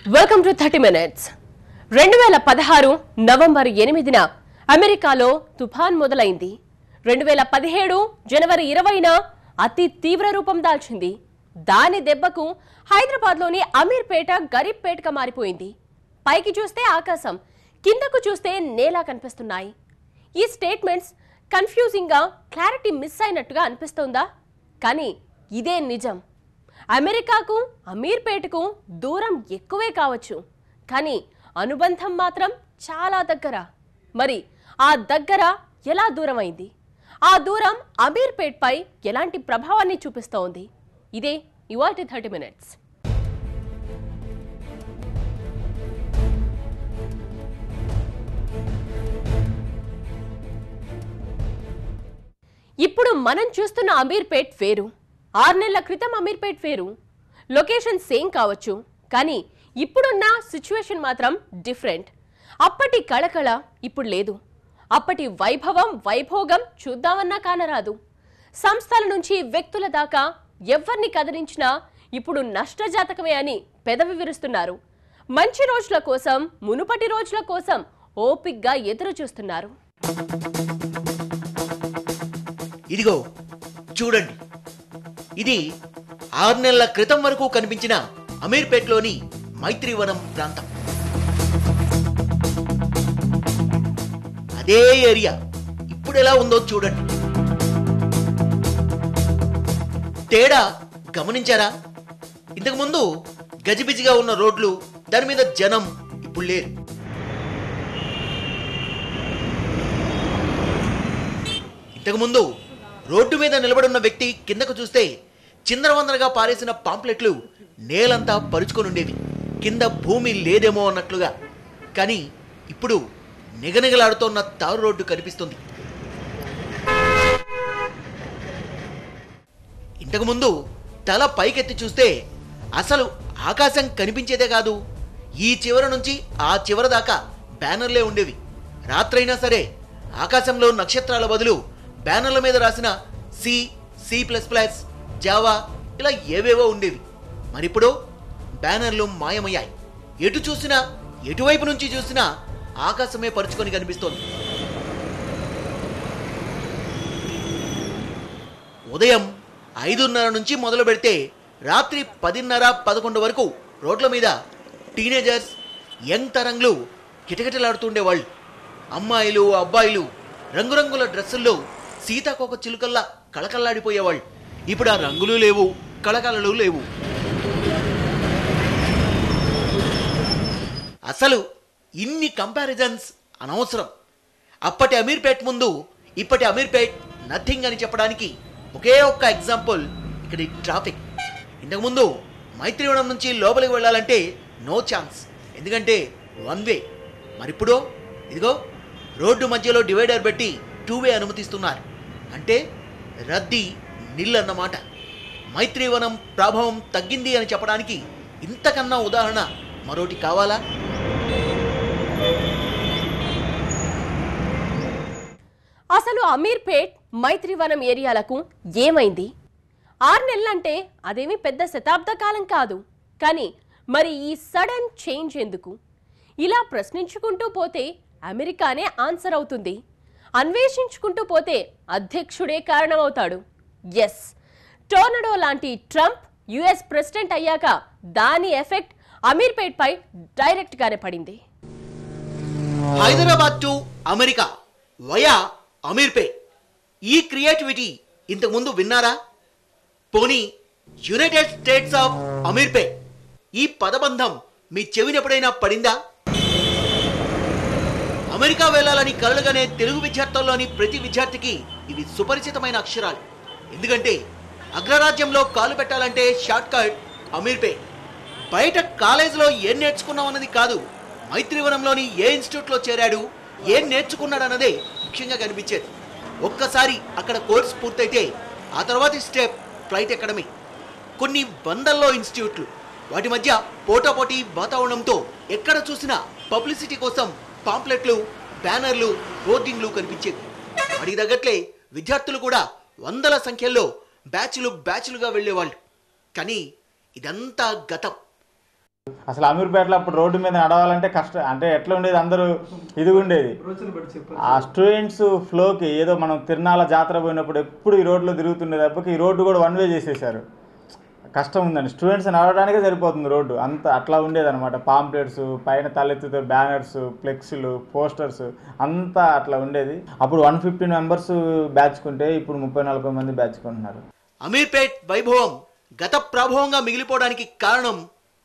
Welcome to 30 minutes. 2016 November 8న అమెరికాలో తుఫాన్ మొదలైంది. 2017 జనవరి 20న అతి తీవ్ర రూపం దాల్చింది. దాని దెబ్బకు హైదరాబాద్లోని అమీర్పేట గరీబ్పేటగా మారిపోయింది. పైకి చూస్తే ఆకాశం, కిందకు చూస్తే నేల కనిపిస్తున్నాయి. ఈ స్టేట్మెంట్స్ కన్ఫ్యూజింగ్ గా క్లారిటీ మిస్ అయినట్టుగా అనిపిస్తోందా? కానీ ఇదే నిజం. అమెరికాకు అమీర్పేటకు దూరం ఎక్కువే కావచ్చు, కానీ అనుబంధం మాత్రం చాలా దగ్గర. మరి ఆ దగ్గర ఎలా దూరం అయింది? ఆ దూరం అమీర్పేట్ పై ఎలాంటి ప్రభావాన్ని చూపిస్తోంది? ఇదే ఇవాల్టి 30 మినిట్స్. ఇప్పుడు మనం చూస్తున్న అమీర్పేట్ వేరు, 6 నెలల క్రితం అమీర్పేట్ వేరు. లొకేషన్ సేమ్ కావచ్చు, కానీ ఇప్పుడున్న సిచ్యువేషన్ మాత్రం డిఫరెంట్. అప్పటి కళకళ ఇప్పుడు లేదు. అప్పటి వైభవం వైభోగం చూద్దామన్నా కానరాదు. సంస్థల నుంచి వ్యక్తుల దాకా ఎవరిని కదిలించినా ఇప్పుడు నష్టజాతకమే అని పెదవి విరుస్తున్నారు. మంచి రోజుల కోసం, మునుపటి రోజుల కోసం ఓపిగ్గా ఎదురు చూస్తున్నారు. ఇదిగో చూడండి, ఇది 6 నెలల క్రితం వరకు కనిపించిన అమీర్పేట్లోని మైత్రివనం ప్రాంతం. అదే ఏరియా ఇప్పుడు ఎలా ఉందో చూడండి. తేడా గమనించారా? ఇంతకుముందు గజిబిజిగా ఉన్న రోడ్లు, దాని మీద జనం ఇప్పుడు లేరు. ఇంతకుముందు రోడ్డు మీద నిలబడున్న వ్యక్తి కిందకు చూస్తే చిందరవందరగా పారేసిన పాంప్లెట్లు నేలంతా పరుచుకొని ఉండేవి, కింద భూమి లేదేమో అన్నట్లుగా. కానీ ఇప్పుడు నిగనిగలాడుతోన్న తారు రోడ్డు కనిపిస్తుంది. ఇంతకుముందు తల పైకెత్తి చూస్తే అసలు ఆకాశం కనిపించేదే కాదు, ఈ చివర నుంచి ఆ చివర దాకా బ్యానర్లే ఉండేవి. రాత్రైనా సరే ఆకాశంలో నక్షత్రాల బదులు బ్యానర్ల మీద రాసిన సి, C++, జావా ఇలా ఏవేవో ఉండేవి. మరిప్పుడు బ్యానర్లు మాయమయ్యాయి. ఎటు చూసినా, ఎటువైపు నుంచి చూసినా ఆకాశమే పరుచుకొని కనిపిస్తోంది. ఉదయం 5:30 నుంచి మొదలు పెడితే రాత్రి 10:30, 11 వరకు రోడ్ల మీద టీనేజర్స్, యంగ్ తరంగులు కిటకిటలాడుతుండేవాళ్ళు. అమ్మాయిలు, అబ్బాయిలు రంగురంగుల డ్రెస్సుల్లో సీతాకోక చిలుకల్లా కళకళలాడిపోయేవాళ్ళు. ఇప్పుడు ఆ రంగులు లేవు, కళకళలు లేవు. అసలు ఇన్ని కంపారిజన్స్ అనవసరం. అప్పటి అమీర్పేట్ ముందు ఇప్పటి అమీర్పేట్ నథింగ్ అని చెప్పడానికి ఒకే ఒక్క ఎగ్జాంపుల్ ఇక్కడి ట్రాఫిక్. ఇంతకుముందు మైత్రివనం నుంచి లోపలికి వెళ్ళాలంటే నో ఛాన్స్, ఎందుకంటే 1 వే. మరిప్పుడు ఇదిగో రోడ్డు మధ్యలో డివైడర్ పెట్టి 2 వే అనుమతిస్తున్నారు. అంటే రద్దీ నిల్లన్నమాట. మైత్రివనం ప్రభావం తగ్గింది అని చెప్పడానికి ఇంతకన్నా ఉదాహరణ మరోటి కావాలా? అసలు అమీర్పేట్, మైత్రివనం ఏరియాలకు ఏమైంది? 6 నెలలంటే అదేమీ పెద్ద శతాబ్ద కాలం కాదు. కానీ మరి ఈ సడన్ చేంజ్ ఎందుకు? ఇలా ప్రశ్నించుకుంటూ పోతే అమెరికానే ఆన్సర్ అవుతుంది. అన్వేషించుకుంటూ పోతే అధ్యక్షుడే కారణమవుతాడు. ఎస్, టోర్నడో లాంటి ట్రంప్ యుఎస్ ప్రెసిడెంట్ అయ్యాక దాని ఎఫెక్ట్ అమీర్పేట్ పై డైరెక్ట్ గానే పడింది. Hyderabad to America via Ameerpet. ఈ క్రియేటివిటీ ఇంతకు ముందు విన్నారా? పోనీ యునైటెడ్ స్టేట్స్ ఆఫ్ అమీర్పేట్, ఈ పదబంధం మీ చెవినెప్పుడైనా పడిందా? అమెరికా వెళ్లాలని కలలుగానే తెలుగు విద్యార్థుల్లోని ప్రతి విద్యార్థికి ఇవి సుపరిచితమైన అక్షరాలు. ఎందుకంటే అగ్రరాజ్యంలో కాలు పెట్టాలంటే షార్ట్ కట్ అమీర్పేట్. బయట కాలేజీలో ఏం నేర్చుకున్నాం అన్నది కాదు, మైత్రివనంలోని ఏ ఇన్స్టిట్యూట్లో చేరాడు, ఏం నేర్చుకున్నాడు అన్నదే ముఖ్యంగా కనిపించేది. ఒక్కసారి అక్కడ కోర్స్ పూర్తయితే ఆ తర్వాతి స్టెప్ ఫ్లైట్ ఎక్కడమే. కొన్ని వందల్లో ఇన్స్టిట్యూట్లు, వాటి మధ్య పోటాపోటీ వాతావరణంతో ఎక్కడ చూసినా పబ్లిసిటీ కోసం పాంప్లెట్లు, బ్యానర్లు, హోర్డింగ్లు కనిపించేవి. వాటికి తగ్గట్లే విద్యార్థులు కూడా వందల సంఖ్యలో బ్యాచ్లుగా వెళ్లేవాళ్ళు. కానీ ఇదంతా గతం. అసలు అమీర్పేటలో అప్పుడు రోడ్డు మీద నడవాలంటే కష్టం, అంటే ఎట్లా ఉండేది, అందరూ ఇది ఉండేది. ఆ స్టూడెంట్స్ ఫ్లోకి ఏదో మనం తిరునాళ్ళ జాతర పోయినప్పుడు ఎప్పుడు ఈ రోడ్లో తిరుగుతుండే తప్పకి ఈ రోడ్డు కూడా వన్ వే చేసేసారు. కష్టం ఉందండి, స్టూడెంట్స్ నడవడానికే సరిపోతుంది రోడ్డు, అంత అట్లా ఉండేదన్నమాట. పాంప్లెట్స్, పైన తలెత్తుతో బ్యానర్స్, ఫ్లెక్స్లు, పోస్టర్స్ అంతా అట్లా ఉండేది. అప్పుడు 115 మెంబర్స్ బ్యాచ్ కొంటే ఇప్పుడు 30-40 మంది బ్యాచ్ కొంటున్నారు. అమీర్పేట్ వైభవం గత ప్రభావంగా మిగిలిపోవడానికి కారణం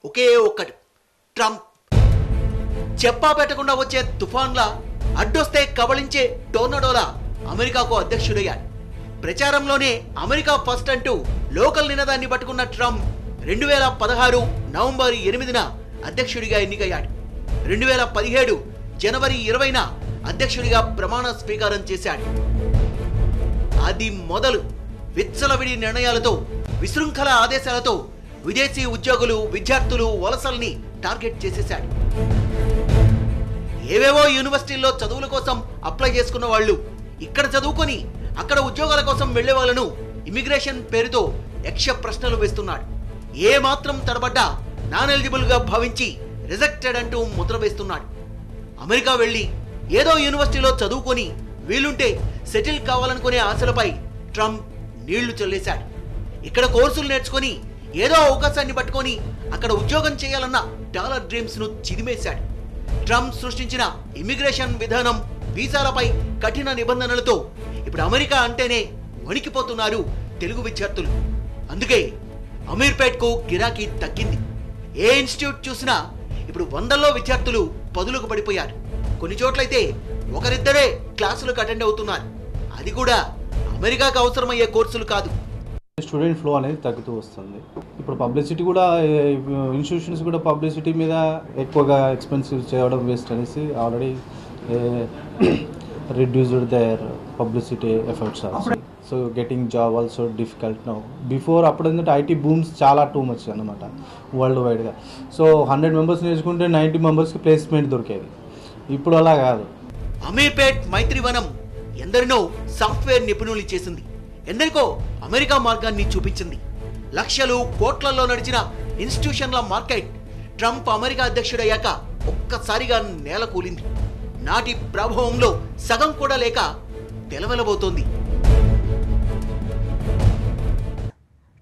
ఒకే ఒక్కటి, ట్రంప్. చెప్పా పెట్టకుండా వచ్చే తుఫాన్లా, అడ్డొస్తే కబళించే టోర్నడోలా అమెరికాకు అధ్యక్షుడయ్యాడు. ప్రచారంలోనే అమెరికా ఫస్ట్ అంటూ లోకల్ నినాదాన్ని పట్టుకున్న ట్రంప్ 2016 నవంబర్ 8న అధ్యక్షుడిగా ఎన్నికయ్యాడు. 2017 జనవరి 20న అధ్యక్షుడిగా ప్రమాణ స్వీకారం చేశాడు. అది మొదలు విచ్చలవిడి నిర్ణయాలతో, విశృంఖల ఆదేశాలతో విదేశీ ఉద్యోగులు, విద్యార్థులు, వలసల్ని టార్గెట్ చేసేశాడు. ఏవేవో యూనివర్సిటీల్లో చదువుల కోసం అప్లై చేసుకున్న వాళ్ళు, ఇక్కడ చదువుకొని అక్కడ ఉద్యోగాల కోసం వెళ్లే వాళ్ళను ఇమిగ్రేషన్ పేరుతో యక్ష ప్రశ్నలు వేస్తున్నాడు. ఏ మాత్రం తడబడ్డా నాన్ ఎలిజిబుల్ గా భావించి రిజెక్టెడ్ అంటూ ముద్ర వేస్తున్నాడు. అమెరికా వెళ్లి ఏదో యూనివర్సిటీలో చదువుకొని వీలుంటే సెటిల్ కావాలనుకునే ఆశలపై ట్రంప్ నీళ్లు చల్లేశాడు. ఇక్కడ కోర్సులు నేర్చుకొని ఏదో అవకాశాన్ని పట్టుకొని అక్కడ ఉద్యోగం చేయాలన్న డాలర్ డ్రీమ్స్ ను చిదిమేశాడు. ట్రంప్ సృష్టించిన ఇమిగ్రేషన్ విధానం, వీసాలపై కఠిన నిబంధనలతో ఇప్పుడు అమెరికా అంటేనే వణికిపోతున్నారు తెలుగు విద్యార్థులు. అందుకే అమీర్పేట్కు గిరాకీ తగ్గింది. ఏ ఇన్స్టిట్యూట్ చూసినా ఇప్పుడు వందల్లో విద్యార్థులు పదులకు పడిపోయారు. కొన్ని చోట్లయితే ఒకరిద్దరే క్లాసులకు అటెండ్ అవుతున్నారు. అది కూడా అమెరికాకు అవసరమయ్యే కోర్సులు కాదు. స్టూడెంట్ ఫ్లో అనేది తగ్గుతూ వస్తుంది. ఇప్పుడు పబ్లిసిటీ కూడా, ఇన్స్టిట్యూషన్స్ కూడా పబ్లిసిటీ మీద ఎక్కువగా ఎక్స్పెన్సివ్ చేయడం వేస్ట్ అనేసి already reduced their publicity efforts also. So getting job also difficult now. Before అప్పుడంటే ఐటీ బూమ్స్ చాలా టూ మచ్ అన్నమాట వరల్డ్ వైడ్గా. సో 100 మెంబర్స్ నేర్చుకుంటే 90 మెంబర్స్కి ప్లేస్మెంట్ దొరికేది. ఇప్పుడు అలా కాదు. అమీర్పేట్ మైత్రివనం ఎందరినో సాఫ్ట్వేర్ నిపుణులు చేసింది, ఎందరికో అమెరికా మార్గాన్ని చూపించింది. లక్షలు కోట్లలో నడిచిన ఇన్స్టిట్యూషన్ల మార్కెట్ ట్రంప్ అమెరికా అధ్యక్షుడయ్యాక ఒక్కసారిగా నేల కూలింది. నాటి ప్రభావంలో సగం కూడా లేక తెలవెలబోతోంది.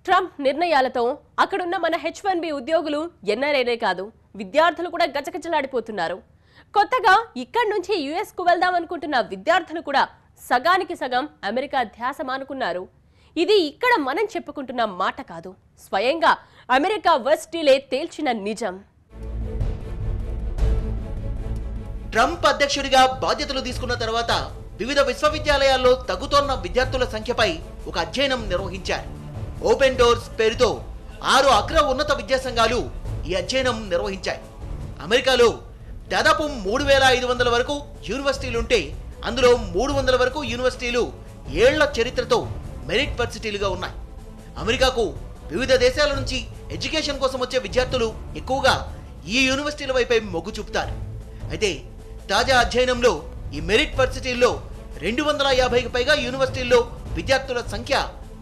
ట్రంప్ నిర్ణయాలతో అక్కడున్న మన H1B ఉద్యోగులు ఎన్ఆర్ఐనే కాదు, విద్యార్థులు కూడా గజగజలాడిపోతున్నారు. కొత్తగా ఇక్కడి నుంచి యుఎస్ కు వెళ్దామనుకుంటున్న విద్యార్థులు కూడా సగానికి సగం అమెరికా ధ్యాస మానుకున్నారు. ఇది ఇక్కడ మనం చెప్పుకుంటున్న మాట కాదు, స్వయంగా అమెరికా వర్సిటీలే తేల్చిన నిజం. ట్రంప్ అధ్యక్షుడిగా బాధ్యతలు తీసుకున్న తర్వాత వివిధ విశ్వవిద్యాలయాల్లో తగ్గుతోన్న విద్యార్థుల సంఖ్యపై ఒక అధ్యయనం నిర్వహించారు. ఓపెన్ డోర్స్ పేరుతో 6 అగ్ర ఉన్నత విద్యాసంఘాలు ఈ అధ్యయనం నిర్వహించాయి. అమెరికాలో దాదాపు 3500 వరకు యూనివర్సిటీలుంటే అందులో 300 వరకు యూనివర్సిటీలు ఏళ్ల చరిత్రతో మెరిట్ వర్సిటీలుగా ఉన్నాయి. అమెరికాకు వివిధ దేశాల నుంచి ఎడ్యుకేషన్ కోసం వచ్చే విద్యార్థులు ఎక్కువగా ఈ యూనివర్సిటీల వైపే మొగ్గు చూపుతారు. అయితే తాజా అధ్యయనంలో ఈ మెరిట్ వర్సిటీల్లో 250కి పైగా యూనివర్సిటీల్లో విద్యార్థుల సంఖ్య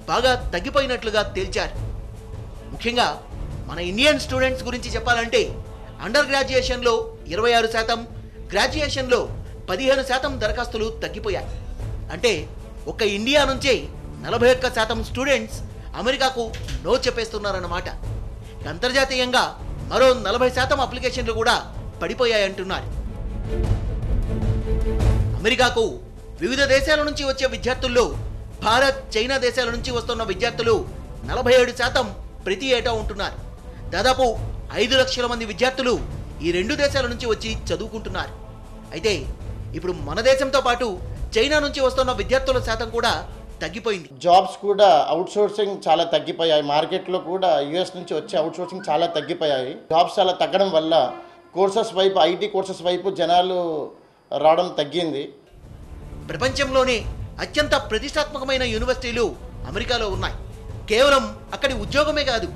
బాగా తగ్గిపోయినట్లుగా తేల్చారు. ముఖ్యంగా మన ఇండియన్ స్టూడెంట్స్ గురించి చెప్పాలంటే అండర్ గ్రాడ్యుయేషన్లో 26%, గ్రాడ్యుయేషన్లో 15% దరఖాస్తులు తగ్గిపోయాయి. అంటే ఒక్క ఇండియా నుంచే 41% స్టూడెంట్స్ అమెరికాకు నో చెప్పేస్తున్నారన్నమాట. అంతర్జాతీయంగా మరో 40% అప్లికేషన్లు కూడా పడిపోయాయంటున్నారు. అమెరికాకు వివిధ దేశాల నుంచి వచ్చే విద్యార్థుల్లో భారత్, చైనా దేశాల నుంచి వస్తున్న విద్యార్థులు 47% ప్రతి ఏటా ఉంటున్నారు. దాదాపు 5 లక్షల మంది విద్యార్థులు ఈ 2 దేశాల నుంచి వచ్చి చదువుకుంటున్నారు. అయితే ఇప్పుడు మన దేశంతో పాటు చైనా నుంచి వస్తున్న విద్యార్థుల శాతం కూడా తగ్గిపోయింది. జాబ్స్ కూడా అవుట్ సోర్సింగ్ చాలా తగ్గిపోయాయి. మార్కెట్లో కూడా యుఎస్ నుంచి వచ్చే అవుట్ సోర్సింగ్ చాలా తగ్గిపోయాయి. జాబ్స్ చాలా తగ్గడం వల్ల కోర్సెస్ వైపు, ఐటీ కోర్సెస్ వైపు జనాలు రావడం తగ్గింది. ప్రపంచంలోనే అత్యంత ప్రతిష్టాత్మకమైన యూనివర్సిటీలు అమెరికాలో ఉన్నాయి. కేవలం అక్కడి ఉద్యోగమే కాదు,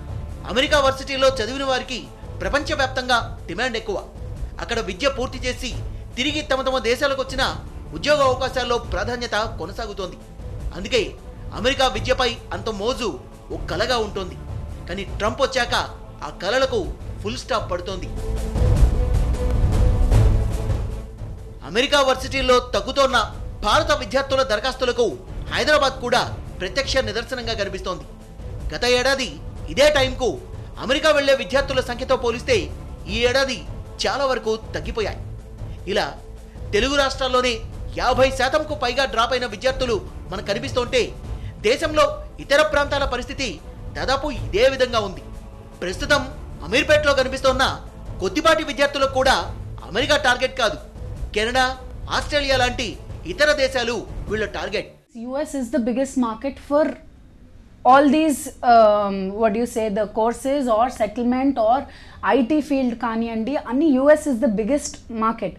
అమెరికా వర్సిటీలో చదివిన వారికి ప్రపంచవ్యాప్తంగా డిమాండ్ ఎక్కువ. అక్కడ విద్య పూర్తి చేసి తిరిగి తమ తమ దేశాలకు వచ్చిన ఉద్యోగ అవకాశాల్లో ప్రాధాన్యత కొనసాగుతోంది. అందుకే అమెరికా విద్యపై అంత మోజు ఒక కలగా ఉంటుంది. కానీ ట్రంప్ వచ్చాక ఆ కలలకు ఫుల్ స్టాప్ పడుతోంది. అమెరికా వర్సిటీల్లో తగ్గుతోన్న భారత విద్యార్థుల దరఖాస్తులకు హైదరాబాద్ కూడా ప్రత్యక్ష నిదర్శనంగా కనిపిస్తోంది. గత ఏడాది ఇదే టైంకు అమెరికా వెళ్లే విద్యార్థుల సంఖ్యతో పోలిస్తే ఈ ఏడాది చాలా వరకు తగ్గిపోయాయి. ఇలా తెలుగు రాష్ట్రాల్లోనే 50%కు పైగా డ్రాప్ అయిన విద్యార్థులు మనకు కనిపిస్తుంటే దేశంలో ఇతర ప్రాంతాల పరిస్థితి దాదాపు ఇదే విధంగా ఉంది. ప్రస్తుతం అమీర్పేటలో కనిపిస్తున్న కొద్దిపాటి విద్యార్థులకు కూడా అమెరికా టార్గెట్ కాదు, కెనడా, ఆస్ట్రేలియా లాంటి ఇతర దేశాలు వీళ్ళ target. US is the biggest market for all these what do you say, the courses or settlement or IT field kaniyandi anni. US is the biggest market,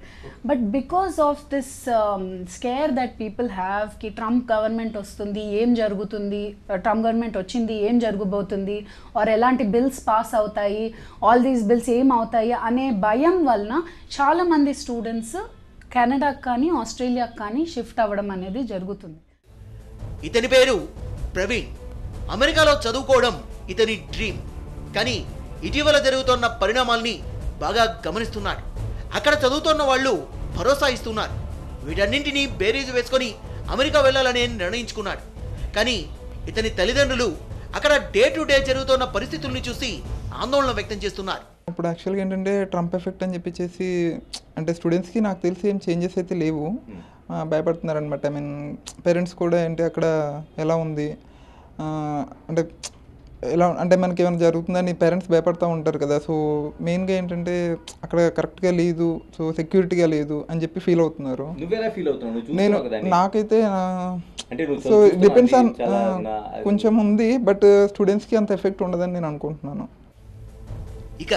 but because of this scare that people have ki Trump government ostundi, em jarugutundi, Trump government ochindi, em jarugubotundi, or elanti bills pass avutayi, all these bills em avutayi ane bayam valna chaala mandi students Canada కానీ Australia కానీ shift అవ్వడం అనేది జరుగుతుంది. ఇతని పేరు ప్రవీణ్. అమెరికాలో చదువుకోవడం ఇతని డ్రీమ్. కానీ ఇటీవల జరుగుతున్న పరిణామాల్ని బాగా గమనిస్తున్నాడు. అక్కడ చదువుతున్న వాళ్ళు భరోసా ఇస్తున్నారు. వీటన్నింటినీ బేరీజు వేసుకొని అమెరికా వెళ్ళాలని నిర్ణయించుకున్నాడు. కానీ ఇతని తల్లిదండ్రులు అక్కడ డే టు డే జరుగుతున్న పరిస్థితుల్ని చూసి ఆందోళన వ్యక్తం చేస్తున్నారు. ఇప్పుడు యాక్చువల్గా ఏంటంటే ట్రంప్ ఎఫెక్ట్ అని చెప్పేసి అంటే స్టూడెంట్స్కి నాకు తెలిసి ఏం చేంజెస్ అయితే లేవు, భయపడుతున్నారు అనమాట. ఐ మీన్ పేరెంట్స్ కూడా ఏంటి అక్కడ ఎలా ఉంది అంటే ఎలా అంటే మనకి ఏమైనా జరుగుతుందని పేరెంట్స్ భయపడుతూ ఉంటారు కదా. సో మెయిన్గా ఏంటంటే అక్కడ కరెక్ట్గా లేదు, సో సెక్యూరిటీగా లేదు అని చెప్పి ఫీల్ అవుతున్నారు. నేను నాకైతే సో డిపెండ్స్ ఆన్ కొంచెం ఉంది, బట్ స్టూడెంట్స్కి అంత ఎఫెక్ట్ ఉండదని నేను అనుకుంటున్నాను. ఇక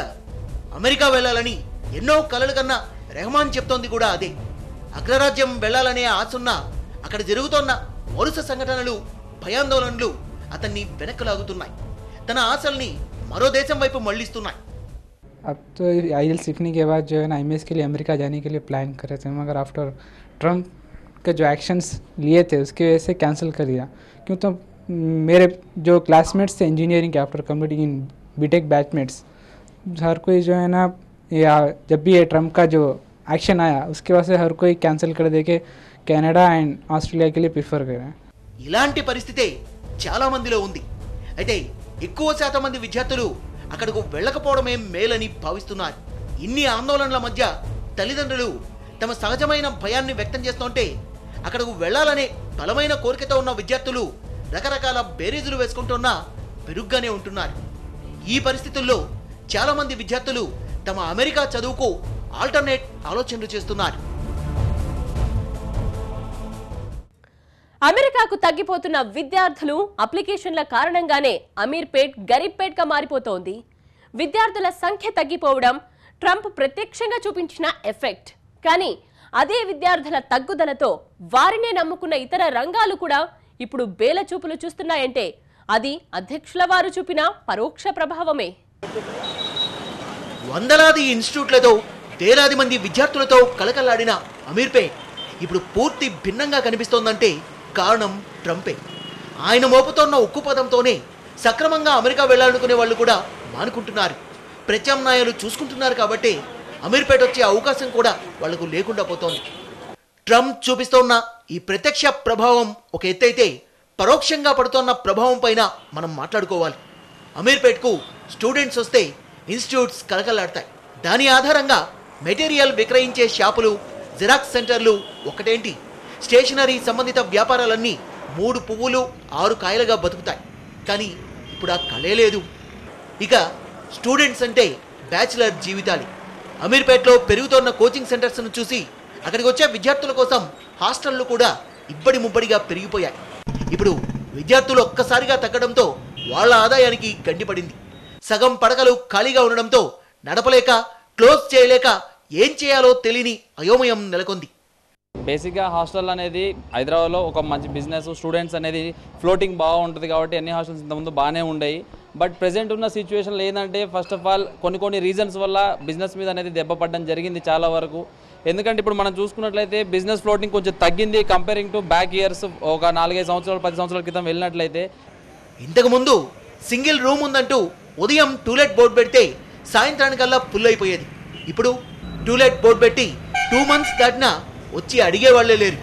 అమెరికా వెళ్ళాలని ఎన్నో కలలు కన్నా రెహమాన్ చెప్తోంది కూడా అదే. అగ్రరాజ్యం వెళ్ళాలనే ఆశున్నా అక్కడ జరుగుతోన్న వరుస సంఘటనలు, భయాందోళనలు అతన్ని వెనక్కి లాగుతున్నాయి. తన ఆశల్ని మరో దేశం వైపు మళ్లిస్తున్నాయి. अब तो IELTS सीखने के बाद जो है ना IMS के लिए अमेरिका जाने के लिए प्लान कर रहे थे, मगर आफ्टर ट्रम्प के जो एक्शंस लिए थे उसकी वजह से कैंसिल कर दिया. क्यों तो मेरे जो क्लासमेट्स थे इंजीनियरिंग के आफ्टर कंप्लीटिंग इन बीटेक बैचमेट्स, हर कोई जो है ना या जब भी ये ट्रम्प का जो एक्शन आया उसके वजह से हर कोई कैंसिल कर दे के कनाडा एंड ऑस्ट्रेलिया के लिए प्रिफर कर रहे हैं. ఇలాంటి పరిస్థితే చాలా మందిలో ఉంది. అయితే ఎక్కువ శాతం మంది విద్యార్థులు అక్కడకు వెళ్ళకపోవడమే మేలని భావిస్తున్నారు. ఇన్ని ఆందోళనల మధ్య తల్లిదండ్రులు తమ సహజమైన భయాన్ని వ్యక్తం చేస్తుంటే అక్కడకు వెళ్లాలనే బలమైన కోరికతో ఉన్న విద్యార్థులు రకరకాల బేరీజులు వేసుకుంటున్నా పెరుగ్గానే ఉంటున్నారు. ఈ పరిస్థితుల్లో చాలా మంది విద్యార్థులు తమ అమెరికా చదువుకు ఆల్టర్నేట్ ఆలోచనలు చేస్తున్నారు. అమెరికాకు తగ్గిపోతున్న విద్యార్థులు అప్లికేషన్ల కారణంగానే అమీర్పేట్ గరీబ్పేట్గా మారిపోతోంది. విద్యార్థుల సంఖ్య తగ్గిపోవడం ట్రంప్ ప్రత్యక్షంగా చూపించిన ఎఫెక్ట్. కానీ అదే విద్యార్థుల తగ్గుదలతో వారినే నమ్ముకున్న ఇతర రంగాలు కూడా ఇప్పుడు బేలచూపులు చూస్తున్నాయంటే అది అధ్యక్షుల వారు చూపిన పరోక్ష ప్రభావమే. వందలాది ఇన్స్టిట్యూట్లతో వేలాది మంది విద్యార్థులతో కలకలాడిన అమీర్పేట్ ఇప్పుడు పూర్తి భిన్నంగా కనిపిస్తోందంటే కారణం ట్రంపే. ఆయన మోపుతోన్న ఉక్కు పదంతోనే సక్రమంగా అమెరికా వెళ్లాలనుకునే వాళ్ళు కూడా మానుకుంటున్నారు. ప్రత్యామ్నాయాలు చూసుకుంటున్నారు కాబట్టి అమీర్పేట్ వచ్చే అవకాశం కూడా వాళ్లకు లేకుండా పోతోంది. ట్రంప్ చూపిస్తోన్న ఈ ప్రత్యక్ష ప్రభావం ఒక ఎత్తైతే పరోక్షంగా పడుతోన్న ప్రభావం పైన మనం మాట్లాడుకోవాలి. అమీర్పేట్కు స్టూడెంట్స్ వస్తే ఇన్స్టిట్యూట్స్ కలకలాడతాయి. దాని ఆధారంగా మెటీరియల్ విక్రయించే షాపులు, జిరాక్స్ సెంటర్లు ఒకటేంటి స్టేషనరీ సంబంధిత వ్యాపారాలన్నీ 3 పువ్వులు 6 కాయలుగా బతుకుతాయి. కానీ ఇప్పుడు ఆ కళే లేదు. ఇక స్టూడెంట్స్ అంటే బ్యాచిలర్ జీవితాలు. అమీర్పేట్లో పెరుగుతోన్న కోచింగ్ సెంటర్స్ను చూసి అక్కడికి వచ్చే విద్యార్థుల కోసం హాస్టళ్లు కూడా ఇబ్బడి ముబ్బడిగా పెరిగిపోయాయి. ఇప్పుడు విద్యార్థులు ఒక్కసారిగా తగ్గడంతో వాళ్ళ ఆదాయానికి గండిపడింది. సగం పడకలు ఖాళీగా ఉండడంతో నడపలేక, క్లోజ్ చేయలేక ఏం చేయాలో తెలియని అయోమయం నెలకొంది. బేసిక్గా హాస్టల్ అనేది హైదరాబాద్లో ఒక మంచి బిజినెస్, స్టూడెంట్స్ అనేది ఫ్లోటింగ్ బాగుంటుంది కాబట్టి అన్ని హాస్టల్స్ ఇంతకుముందు బాగానే ఉండేవి. బట్ ప్రెజెంట్ ఉన్న సిచ్యువేషన్లో ఏంటంటే ఫస్ట్ ఆఫ్ ఆల్ కొన్ని రీజన్స్ వల్ల బిజినెస్ మీద అనేది దెబ్బ పడడం జరిగింది చాలా వరకు. ఎందుకంటే ఇప్పుడు మనం చూసుకున్నట్లయితే బిజినెస్ ఫ్లోటింగ్ కొంచెం తగ్గింది కంపేరింగ్ టు బ్యాక్ ఇయర్స్. ఒక 4-5 సంవత్సరాలు 10 సంవత్సరాల క్రితం వెళ్ళినట్లయితే ఇంతకుముందు సింగిల్ రూమ్ ఉందంటూ ఉదయం టూలెట్ బోర్డు పెడితే సాయంత్రానికల్లా ఫుల్ అయిపోయేది. ఇప్పుడు టూలెట్ బోర్డు పెట్టి 2 months దాటినా వచ్చి అడిగే వాళ్ళే లేరు.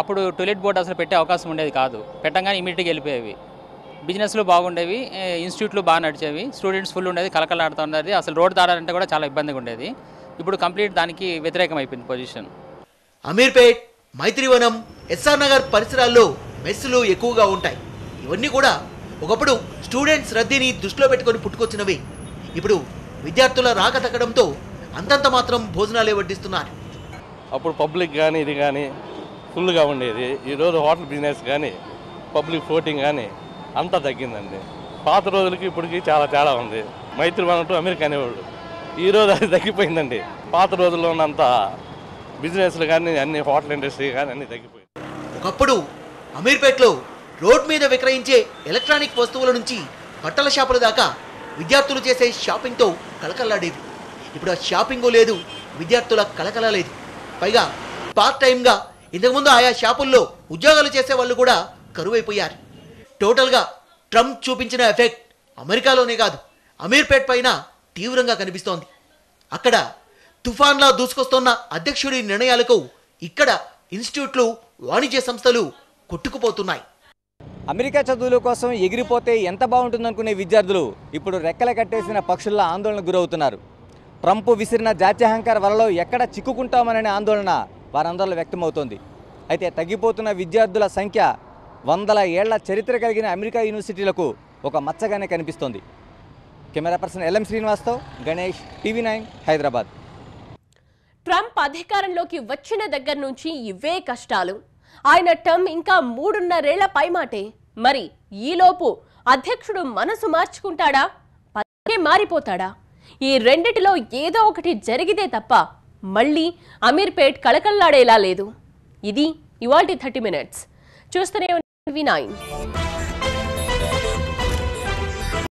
అప్పుడు టూలెట్ బోర్డు అసలు పెట్టే అవకాశం ఉండేది కాదు. పెట్టంగానే ఇమీడియట్గా వెళ్ళిపోయేవి. బిజినెస్లు బాగుండేవి, ఇన్స్టిట్యూట్లు బాగా నడిచేవి, స్టూడెంట్స్ ఫుల్ ఉండేది, కలకలాడుతూ ఉండేది. అసలు రోడ్డు దాడాలంటే కూడా చాలా ఇబ్బందిగా ఉండేది. ఇప్పుడు కంప్లీట్ దానికి వ్యతిరేకం అయిపోయింది పొజిషన్. అమీర్పేట్, మైత్రివనం, ఎస్ఆర్ నగర్ పరిసరాల్లో మెస్సులు ఎక్కువగా ఉంటాయి. ఇవన్నీ కూడా ఒకప్పుడు స్టూడెంట్స్ రద్దీని దృష్టిలో పెట్టుకొని పుట్టుకొచ్చినవి. ఇప్పుడు విద్యార్థుల రాక తగ్గడంతో అంతంత మాత్రం భోజనాలే వడ్డిస్తున్నారు. అప్పుడు పబ్లిక్ కానీ ఇది కానీ ఫుల్గా ఉండేది. ఈరోజు హోటల్ బిజినెస్ కానీ పబ్లిక్ ఫ్లోటింగ్ కానీ అంతా తగ్గిందండి. పాత రోజులకి ఇప్పటికి చాలా తేడా ఉంది. మైత్రివనం టు అమెరికా అనేవాళ్ళు, ఈరోజు అది తగ్గిపోయిందండి. పాత రోజుల్లో ఉన్నంత బిజినెస్లు కానీ అన్ని హోటల్ ఇండస్ట్రీ కానీ అన్నీ తగ్గిపోయింది. ఒకప్పుడు అమీర్పేట్లో రోడ్ మీద విక్రయించే ఎలక్ట్రానిక్ వస్తువుల నుంచి బట్టల షాపుల దాకా విద్యార్థులు చేసే షాపింగ్తో కలకల్లాడేవి. ఇప్పుడు ఆ షాపింగు లేదు, విద్యార్థుల కలకల లేదు. పైగా పార్ట్ టైంగా ఇంతకుముందు ఆయా షాపుల్లో ఉద్యోగాలు చేసే వాళ్ళు కూడా కరువైపోయారు. టోటల్గా ట్రంప్ చూపించిన ఎఫెక్ట్ అమెరికాలోనే కాదు, అమీర్పేట్ పైన తీవ్రంగా కనిపిస్తోంది. అక్కడ తుఫాన్లా దూసుకొస్తున్న అధ్యక్షుడి నిర్ణయాలకు ఇక్కడ ఇన్స్టిట్యూట్లు, వాణిజ్య సంస్థలు కొట్టుకుపోతున్నాయి. అమెరికా చదువుల కోసం ఎగిరిపోతే ఎంత బాగుంటుందనుకునే విద్యార్థులు ఇప్పుడు రెక్కల కట్టేసిన పక్షుల్లా ఆందోళనకు గురవుతున్నారు. ట్రంప్ విసిరిన జాత్యహంకార వలలో ఎక్కడ చిక్కుకుంటామనే ఆందోళన వారందరిలో వ్యక్తమవుతోంది. అయితే తగ్గిపోతున్న విద్యార్థుల సంఖ్య 100 ఏళ్ల చరిత్ర కలిగిన అమెరికా యూనివర్సిటీలకు ఒక మచ్చగానే కనిపిస్తోంది. కెమెరా పర్సన్ ఎల్ఎం శ్రీనివాస్తో గణేష్, టీవీ9 హైదరాబాద్. ట్రంప్ అధికారంలోకి వచ్చిన దగ్గర నుంచి ఇవే కష్టాలు. ఆయన టర్మ్ ఇంకా 3.5 పైమాటే. మరి ఈలోపు అధ్యక్షుడు మనసు మార్చుకుంటాడా, పదే మారిపోతాడా? ఈ రెండిటిలో ఏదో ఒకటి జరిగితే తప్ప మళ్ళీ అమీర్పేట్ కళకళలాడేలా లేదు. ఇది ఇవాల్టి 30 minutes. చూస్తూనే ఉండండి టీవీ9.